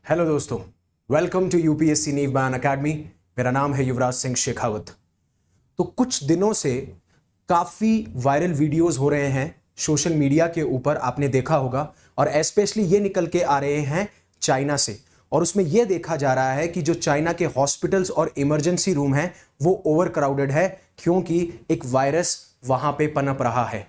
Hello दोस्तों, welcome to UPSC नीव bye Unacademy. मेरा नाम है युवराज सिंह शेखावत। तो कुछ दिनों से काफ़ी वायरल वीडियोस हो रहे हैं सोशल मीडिया के ऊपर, आपने देखा होगा, और स्पेशली ये निकल के आ रहे हैं चाइना से। और उसमें यह देखा जा रहा है कि जो चाइना के हॉस्पिटल्स और इमरजेंसी रूम हैं वो ओवर क्राउडेड है, क्योंकि एक वायरस वहां पे पनप रहा है।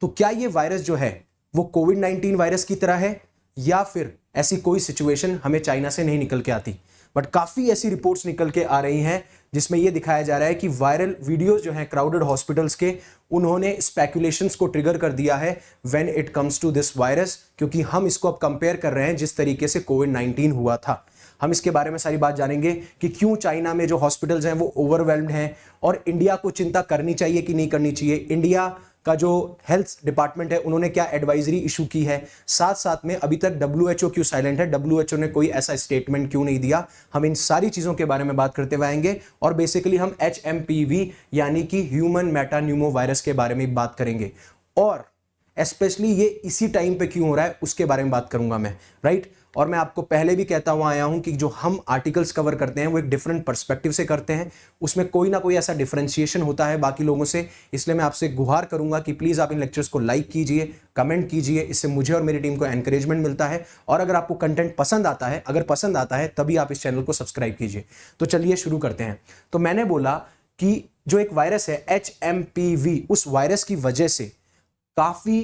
तो क्या ये वायरस जो है वो कोविड-19 वायरस की तरह है, या फिर ऐसी कोई सिचुएशन हमें चाइना से नहीं निकल के आती? बट काफी ऐसी रिपोर्ट्स निकल के आ रही हैं जिसमें यह दिखाया जा रहा है कि वायरल वीडियोस जो हैं क्राउडेड हॉस्पिटल्स के, उन्होंने स्पेकुलेशंस को ट्रिगर कर दिया है when it comes to this virus, क्योंकि हम इसको अब कंपेयर कर रहे हैं जिस तरीके से कोविड-19 हुआ था। हम इसके बारे में सारी बात जानेंगे कि क्यों चाइना में जो हॉस्पिटल्स हैं वो ओवरवेल्म्ड हैं, और इंडिया को चिंता करनी चाहिए कि नहीं करनी चाहिए। इंडिया का जो हेल्थ डिपार्टमेंट है उन्होंने क्या एडवाइजरी इशू की है, साथ साथ में अभी तक डब्ल्यूएचओ क्यों साइलेंट है, डब्ल्यूएचओ ने कोई ऐसा स्टेटमेंट क्यों नहीं दिया। हम इन सारी चीजों के बारे में बात करते हुए आएंगे, और बेसिकली हम एचएमपीवी यानी कि ह्यूमन मेटान्यूमो वायरस के बारे में बात करेंगे, और स्पेशली ये इसी टाइम पे क्यों हो रहा है उसके बारे में बात करूंगा मैं, राइट। और मैं आपको पहले भी कहता हुआ आया हूं कि जो हम आर्टिकल्स कवर करते हैं वो एक डिफरेंट पर्सपेक्टिव से करते हैं, उसमें कोई ना कोई ऐसा डिफरेंशिएशन होता है बाकी लोगों से। इसलिए मैं आपसे गुहार करूंगा कि प्लीज आप इन लेक्चर्स को लाइक कीजिए, कमेंट कीजिए, इससे मुझे और मेरी टीम को एनकरेजमेंट मिलता है। और अगर आपको कंटेंट पसंद आता है, अगर पसंद आता है, तभी आप इस चैनल को सब्सक्राइब कीजिए। तो चलिए शुरू करते हैं। तो मैंने बोला कि जो एक वायरस है एचएमपीवी, उस वायरस की वजह से काफी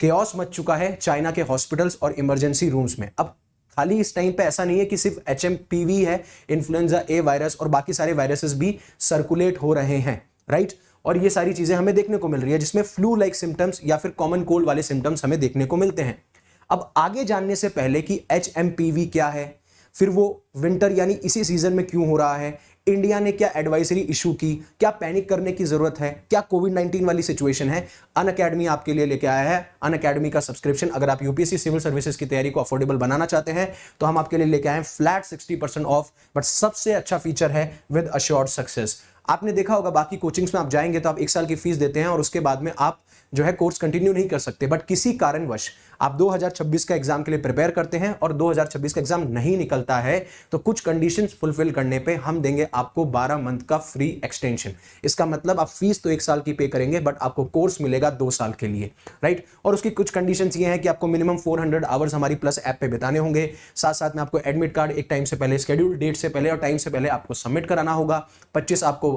केओस मच चुका है चाइना के हॉस्पिटल्स और इमरजेंसी रूम्स में। अब खाली इस टाइम पे ऐसा नहीं है कि सिर्फ एचएमपीवी है, इन्फ्लुएंजा ए वायरस और बाकी सारे वायरसेस भी सर्कुलेट हो रहे हैं, राइट। और ये सारी चीजें हमें देखने को मिल रही है, जिसमें फ्लू लाइक सिम्टम्स या फिर कॉमन कोल्ड वाले सिम्टम्स हमें देखने को मिलते हैं। अब आगे जानने से पहले कि एचएमपीवी क्या है, फिर वो विंटर यानी इसी सीजन में क्यों हो रहा है, इंडिया ने क्या एडवाइजरी इशू की, क्या पैनिक करने की जरूरत है, क्या कोविड-19 वाली सिचुएशन है, अनअकैडमी आपके लिए लेके आया है। अनअकैडमी का सब्सक्रिप्शन, अगर आप यूपीएससी सिविल सर्विसेज की तैयारी को अफोर्डेबल बनाना चाहते हैं तो हम आपके लिए लेके आए हैं फ्लैट 60% ऑफ। बट सबसे अच्छा फीचर है विद अश्योर्ड सक्सेस। आपने देखा होगा बाकी कोचिंग्स में आप जाएंगे तो आप 1 साल की फीस देते हैं और उसके बाद में आप जो है कोर्स कंटिन्यू नहीं कर सकते। बट किसी कारणवश आप 2026 का एग्जाम के लिए प्रिपेयर करते हैं और 2026 का एग्जाम नहीं निकलता है, तो कुछ कंडीशंस फुलफिल करने पे हम देंगे आपको 12 मंथ का फ्री एक्सटेंशन। इसका मतलब आप फीस तो 1 साल की पे करेंगे, बट आपको कोर्स मिलेगा 2 साल के लिए, राइट। और उसकी कुछ कंडीशंस ये हैं कि आपको मिनिमम 400 आवर्स हमारी प्लस ऐप पे बिताने होंगे, साथ साथ में आपको एडमिट कार्ड एक टाइम से पहले, शेड्यूल डेट से पहले और टाइम से पहले आपको सबमिट कराना होगा। 25 आपको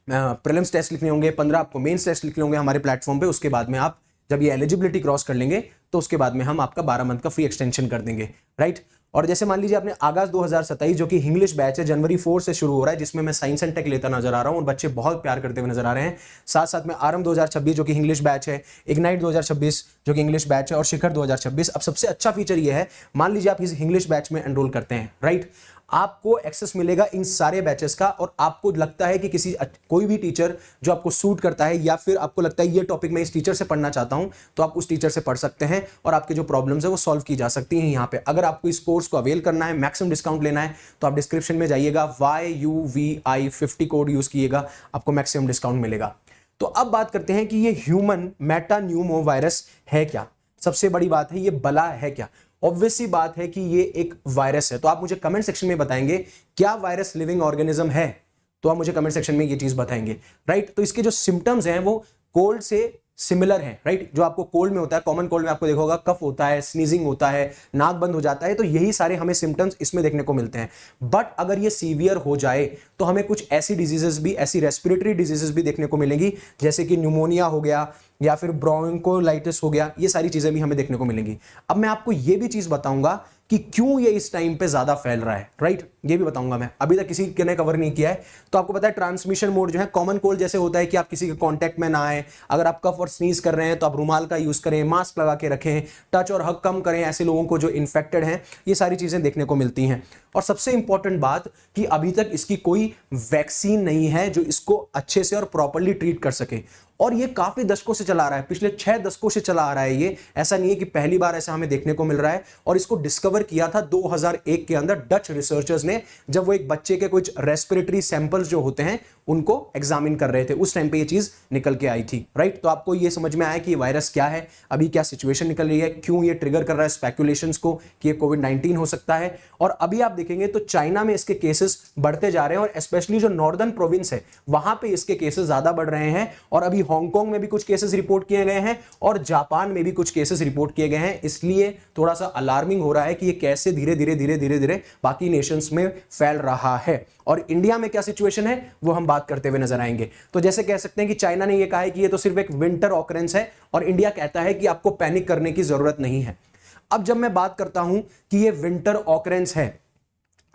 प्रीलिम्स टेस्ट लिखने होंगे, 15 आपको मेंस टेस्ट लिखने होंगे हमारे प्लेटफॉर्म पे। उसके बाद में आप जब ये एलिजिबिलिटी क्रॉस कर लेंगे तो उसके बाद में हम आपका 12 मंथ का फ्री एक्सटेंशन कर देंगे, राइट। और जैसे मान लीजिए आपने आगाज 2027 जो कि इंग्लिश बैच है, जनवरी 4 से शुरू हो रहा है, जिसमें मैं साइंस एंड टेक लेता नजर आ रहा हूं और बच्चे बहुत प्यार करते हुए नजर आ रहे हैं। साथ साथ में आरंभ 2026 जो कि इंग्लिश बैच है, इग्नाइट 2026 जो कि इंग्लिश बैच है, और शिखर 2026। अब सबसे अच्छा फीचर ये है, मान लीजिए आप इस इंग्लिश बैच में एनरोल करते हैं, राइट, आपको एक्सेस मिलेगा इन सारे बैचेस का। और आपको लगता है कि कोई भी टीचर जो आपको सूट करता है, या फिर आपको लगता है ये टॉपिक मैं इस टीचर से पढ़ना चाहता हूं, तो आप उस टीचर से पढ़ सकते हैं और आपके जो प्रॉब्लम्स है वो सॉल्व की जा सकती हैं यहां पे। अगर आपको इस कोर्स को अवेल करना है, मैक्सिमम डिस्काउंट लेना है, तो आप डिस्क्रिप्शन में जाइएगा, YUVI50 कोड यूज कीजिएगा, आपको मैक्सिमम डिस्काउंट मिलेगा। तो अब बात करते हैं कि ये ह्यूमन मेटान्यूमो वायरस है क्या। सबसे बड़ी बात है, ये बला है क्या। ऑब्वियस सी बात है कि ये एक वायरस है। तो आप मुझे कमेंट सेक्शन में बताएंगे क्या वायरस लिविंग ऑर्गेनिज्म है, तो आप मुझे कमेंट सेक्शन में ये चीज बताएंगे, राइट। तो इसके जो सिम्टम्स हैं वो कोल्ड से सिमिलर है, राइट। जो आपको कोल्ड में होता है, कॉमन कोल्ड में आपको देखा होगा, कफ होता है, स्नीजिंग होता है, नाक बंद हो जाता है, तो यही सारे हमें सिम्टम्स इसमें देखने को मिलते हैं। बट अगर ये सीवियर हो जाए तो हमें कुछ ऐसी डिजीजेस भी, ऐसी रेस्पिरेटरी डिजीजेस भी देखने को मिलेंगी, जैसे कि न्यूमोनिया हो गया या फिर ब्रोंकोलाइटिस हो गया, ये सारी चीजें भी हमें देखने को मिलेंगी। अब मैं आपको ये भी चीज बताऊंगा कि क्यों ये इस टाइम पे ज्यादा फैल रहा है, राइट, ये भी बताऊंगा मैं। अभी तक किसी ने कवर नहीं किया है। तो आपको पता है ट्रांसमिशन मोड जो है कॉमन कोल्ड जैसे होता है कि आप किसी के कांटेक्ट में ना आए, अगर आप कफ और स्नीज कर रहे हैं तो आप रुमाल का यूज करें, मास्क लगा के रखें, टच और हग कम करें ऐसे लोगों को जो इन्फेक्टेड हैं। ये सारी चीजें देखने को मिलती हैं। और सबसे इंपॉर्टेंट बात कि अभी तक इसकी कोई वैक्सीन नहीं है जो इसको अच्छे से और प्रॉपर्ली ट्रीट कर सके। और ये काफी दशकों से चला आ रहा है, पिछले 6 दशकों से चला आ रहा है ये, ऐसा नहीं है कि पहली बार ऐसा हमें देखने को मिल रहा है। और इसको डिस्कवर किया था 2001 के अंदर डच रिसर्चर्स ने, जब वो एक बच्चे के कुछ रेस्पिरेटरी सैंपल्स जो होते हैं उनको एग्जामिन कर रहे थे, उस टाइम पे ये चीज निकल के आई थी, राइट। तो आपको ये समझ में आया कि ये वायरस क्या है, अभी क्या सिचुएशन निकल रही है, क्यों ये ट्रिगर कर रहा है स्पेकुलेशंस को कि ये कोविड-19 हो सकता है। और अभी आप देखेंगे तो चाइना में इसके केसेस बढ़ते जा रहे हैं, और स्पेशली जो नॉर्दर्न प्रोविंस है वहां पे इसके केसेस ज्यादा बढ़ रहे हैं। और अभी हांगकांग में भी कुछ केसेस रिपोर्ट किए गए हैं और जापान में भी कुछ केसेस रिपोर्ट किए गए हैं। इसलिए थोड़ा सा अलार्मिंग हो रहा है कि ये कैसे धीरे धीरे बाकी नेशंस में फैल रहा है। और इंडिया में क्या सिचुएशन है वो हम बात करते हुए नजर आएंगे। तो जैसे कह सकते हैं कि चाइना ने ये कहा है कि ये तो सिर्फ एक विंटर ऑकरेंस है, और इंडिया कहता है कि आपको पैनिक करने की जरूरत नहीं है। अब जब मैं बात करता हूं कि ये विंटर ऑकरेंस है,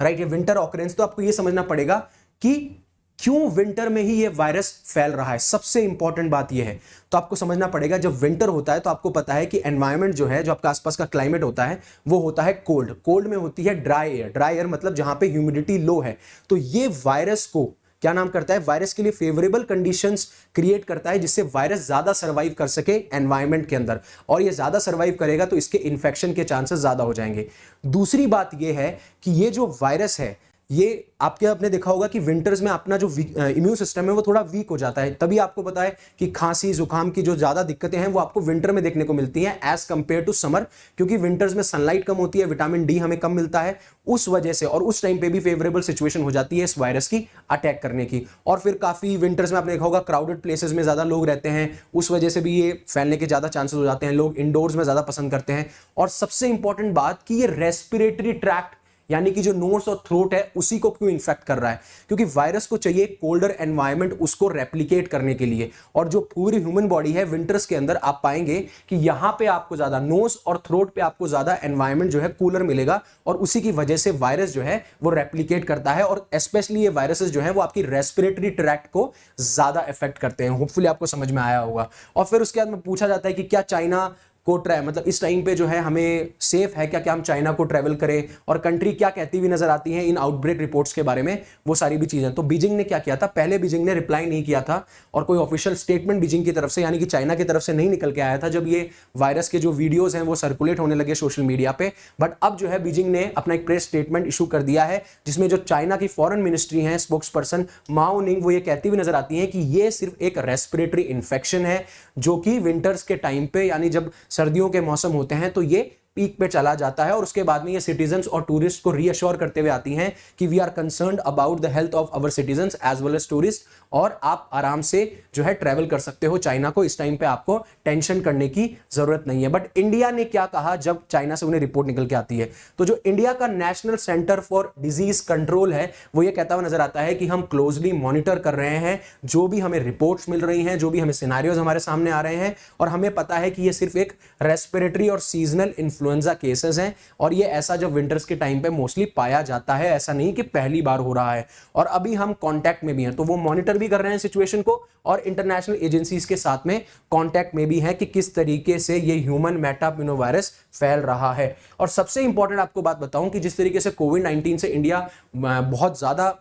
राइट, ये विंटर ऑकरेंस, तो आपको ये समझना पड़ेगा कि क्यों विंटर में ही ये वायरस फैल रहा है। सबसे इंपॉर्टेंट बात ये है, तो आपको समझना पड़ेगा, जब विंटर होता है तो आपको पता है कि एनवायरनमेंट जो है, जो आपका आसपास का क्लाइमेट होता है, वो होता है कोल्ड। कोल्ड में होती है ड्राई एयर, ड्राई एयर मतलब जहां पे ह्यूमिडिटी लो है। तो ये वायरस को क्या नाम करता है, वायरस के लिए फेवरेबल कंडीशंस क्रिएट करता है, जिससे वायरस ज्यादा सर्वाइव कर सके एनवायरनमेंट के अंदर, और ये ज्यादा सर्वाइव करेगा तो इसके इन्फेक्शन के चांसेस ज्यादा हो जाएंगे। दूसरी बात ये है कि ये जो वायरस है, ये आपने देखा होगा कि विंटर्स में अपना जो इम्यून सिस्टम है वो थोड़ा वीक हो जाता है। तभी आपको पता है कि खांसी जुकाम की जो ज्यादा दिक्कतें हैं वो आपको विंटर में देखने को मिलती हैं एज कंपेयर टू समर, क्योंकि विंटर्स में सनलाइट कम होती है, विटामिन डी हमें कम मिलता है उस वजह से, और उस टाइम पे भी फेवरेबल सिचुएशन हो जाती है इस वायरस की अटैक करने की। और फिर काफी विंटर्स में आपने देखा होगा क्राउडेड प्लेसेस में ज्यादा लोग रहते हैं, उस वजह से भी ये फैलने के ज्यादा चांसेस हो जाते हैं, लोग इंडोर्स में ज्यादा पसंद करते हैं। और सबसे इंपॉर्टेंट बात कि ये रेस्पिरेटरी ट्रैक्ट यानी कि जो नोज और थ्रोट है उसी को क्यों इन्फेक्ट कर रहा है, क्योंकि वायरस को चाहिए कोल्डर एनवायरनमेंट उसको रेप्लिकेट करने के लिए। और जो पूरी ह्यूमन बॉडी है विंटर्स के अंदर आप पाएंगे कि यहां पे आपको ज्यादा नोज और थ्रोट पे आपको ज्यादा एनवायरनमेंट जो है कूलर मिलेगा, और उसी की वजह से वायरस जो है वो रेप्लिकेट करता है। और स्पेशली ये वायरसेस जो है वो आपकी रेस्पिरेटरी ट्रैक्ट को ज्यादा इफेक्ट करते हैं। होपफुली आपको समझ में आया होगा। और फिर उसके बाद में पूछा जाता है कि क्या चाइना को मतलब इस टाइम पे जो है हमें सेफ है क्या हम चाइना को ट्रैवल करें, और कंट्री क्या कहती हुई नजर आती है इन आउटब्रेक रिपोर्ट्स के बारे में, वो सारी भी चीजें। तो बीजिंग ने क्या किया था, पहले बीजिंग ने रिप्लाई नहीं किया था, और कोई ऑफिशियल स्टेटमेंट बीजिंग की तरफ से यानी कि चाइना की तरफ से नहीं निकल के आया था जब ये वायरस के जो वीडियोज हैं वो सर्कुलेट होने लगे सोशल मीडिया पे। बट अब जो है बीजिंग ने अपना एक प्रेस स्टेटमेंट इशू कर दिया है, जिसमें जो चाइना की फॉरेन मिनिस्ट्री है स्पोक्स पर्सन माओ निंग, वो ये कहती हुई नजर आती है कि ये सिर्फ एक रेस्पिरेटरी इन्फेक्शन है, जो कि विंटर्स के टाइम पे यानी जब सर्दियों के मौसम होते हैं तो ये पीक पे चला जाता है। और उसके बाद में ये सिटीजन्स और टूरिस्ट को रीअश्योर करते हुए आती हैं कि we are concerned about the health of our citizens as well as tourist, और आप आराम से जो है ट्रैवल कर सकते हो चाइना को, इस टाइम पे आपको टेंशन करने की जरूरत नहीं है। बट इंडिया ने क्या कहा जब चाइना से उन्हें रिपोर्ट निकल के आती है, तो जो इंडिया का national centre for disease control है वो ये कहता हुआ नजर आता है कि हम क्लोजली मॉनिटर कर रहे हैं जो भी हमें रिपोर्ट्स मिल रही हैं, जो भी हमें सिनारियोज हमारे सामने आ रहे हैं, और हमें पता है कि ये सिर्फ एक रेस्पिरेटरी और सीजनल इन्फ्लुएंजा केसेस हैं, और ये ऐसा जब विंटर्स के टाइम पे मोस्टली पाया जाता है, ऐसा नहीं कि पहली बार हो रहा है। और अभी हम कांटेक्ट में भी हैं, तो वो मॉनिटर भी कर रहे हैं सिचुएशन को, और इंटरनेशनल एजेंसीज के साथ में कांटेक्ट में भी हैं कि किस तरीके से ये ह्यूमन मेटापेनोवायरस फैल रहा है। और सबसे इंपॉर्टेंट आपको बात बताऊं कि जिस तरीके से कोविड-19 से इंडिया बहुत ज्यादा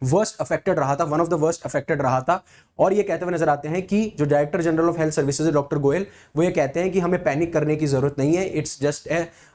वर्स्ट अफेक्टेड रहा था, one of the worst affected रहा था, और ये कहते हुए नजर आते हैं कि जो director general of health services है डॉक्टर गोयल, वो ये कहते हैं कि हमें पैनिक करने की जरूरत नहीं है, इट्स जस्ट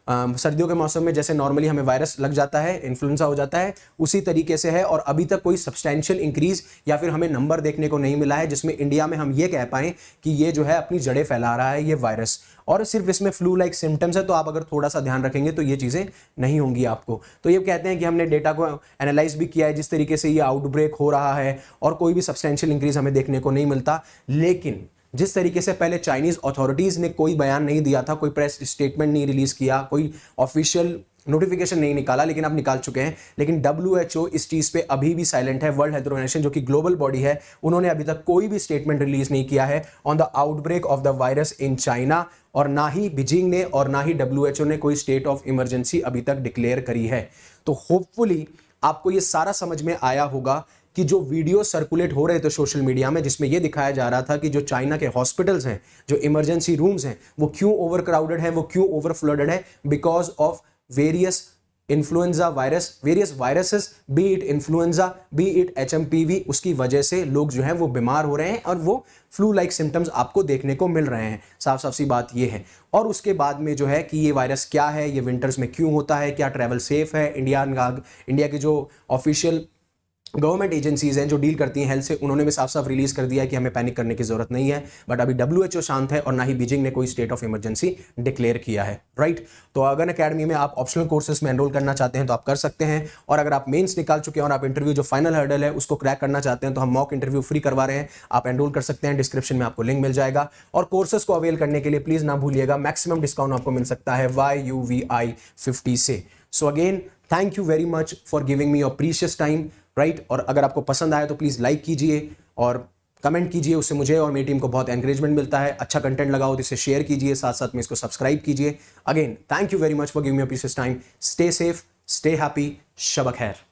सर्दियों के मौसम में जैसे नॉर्मली हमें वायरस लग जाता है, इन्फ्लुएंजा हो जाता है, उसी तरीके से है। और अभी तक कोई सब्सटैंशियल इंक्रीज या फिर हमें नंबर देखने को नहीं मिला है जिसमें इंडिया में हम ये कह पाएं कि ये जो है अपनी जड़ें फैला रहा है ये वायरस, और सिर्फ इसमें फ्लू लाइक सिम्टम्स है। तो आप अगर थोड़ा सा ध्यान रखेंगे तो ये चीजें नहीं होंगी आपको। तो ये कहते हैं कि हमने डेटा को एनालाइज भी किया है जिस तरीके से ये आउटब्रेक हो रहा है, और कोई भी सब्सटैंशियल इंक्रीज हमें देखने को नहीं मिलता। लेकिन जिस तरीके से पहले चाइनीज अथॉरिटीज ने कोई बयान नहीं दिया था, कोई प्रेस स्टेटमेंट नहीं रिलीज किया, कोई ऑफिशियल नोटिफिकेशन नहीं निकाला, लेकिन अब निकाल चुके हैं। लेकिन WHO इस चीज पे अभी भी साइलेंट है। वर्ल्ड हेल्थ ऑर्गेनाइजेशन जो कि ग्लोबल बॉडी है, उन्होंने अभी तक कोई भी स्टेटमेंट रिलीज नहीं किया है on the outbreak of the virus in China, और ना ही बीजिंग ने और ना ही WHO ने कोई स्टेट ऑफ इमरजेंसी अभी तक डिक्लेयर करी है। तो होपफुली आपको ये सारा समझ में आया होगा कि जो वीडियो सर्कुलेट हो रहे थे सोशल मीडिया में, जिसमें यह दिखाया जा रहा था कि जो चाइना के हॉस्पिटल्स हैं, जो इमरजेंसी रूम्स हैं, वो क्यों ओवर क्राउडेड है, वो क्यों ओवर फ्लडेड है, because of various influenza virus, various viruses, B it influenza, B it HMPV, उसकी वजह से लोग जो है वो बीमार हो रहे हैं और वो फ्लू लाइक सिम्टम्स आपको देखने को मिल रहे हैं। साफ साफ सी बात ये है। और उसके बाद में जो है कि ये वायरस क्या है, ये विंटर्स में क्यों होता है, क्या ट्रैवल सेफ है, इंडिया की जो ऑफिशियल गवर्नमेंट एजेंसीज हैं जो डील करती हैं हेल्थ से, उन्होंने भी साफ साफ रिलीज कर दिया है कि हमें पैनिक करने की जरूरत नहीं है। बट अभी WHO शांत है और ना ही बीजिंग ने कोई स्टेट ऑफ इमरजेंसी डिक्लेयर किया है, राइट। तो अगन अकेडमी में आप ऑप्शनल कोर्सेज में एनरोल करना चाहते हैं तो आप कर सकते हैं। और अगर आप मेंस निकाल चुके हैं और आप इंटरव्यू जो फाइनल हर्डल है उसको क्रैक करना चाहते हैं तो हम मॉक इंटरव्यू फ्री करवा रहे हैं, आप एनरोल कर सकते हैं। डिस्क्रिप्शन में आपको लिंक मिल जाएगा। और कोर्सेज को अवेल करने के लिए प्लीज ना भूलिएगा, मैक्सिमम डिस्काउंट आपको मिल सकता है YUVI 50 से। So again thank you very much for giving me your precious time, right. और अगर आपको पसंद आया तो प्लीज़ लाइक कीजिए और कमेंट कीजिए, उससे मुझे और मेरी टीम को बहुत एनकरेजमेंट मिलता है। अच्छा कंटेंट लगा हो तो इसे शेयर कीजिए, साथ साथ में इसको सब्सक्राइब कीजिए। Again thank you very much for giving me your precious time. Stay safe, stay happy, शब खैर।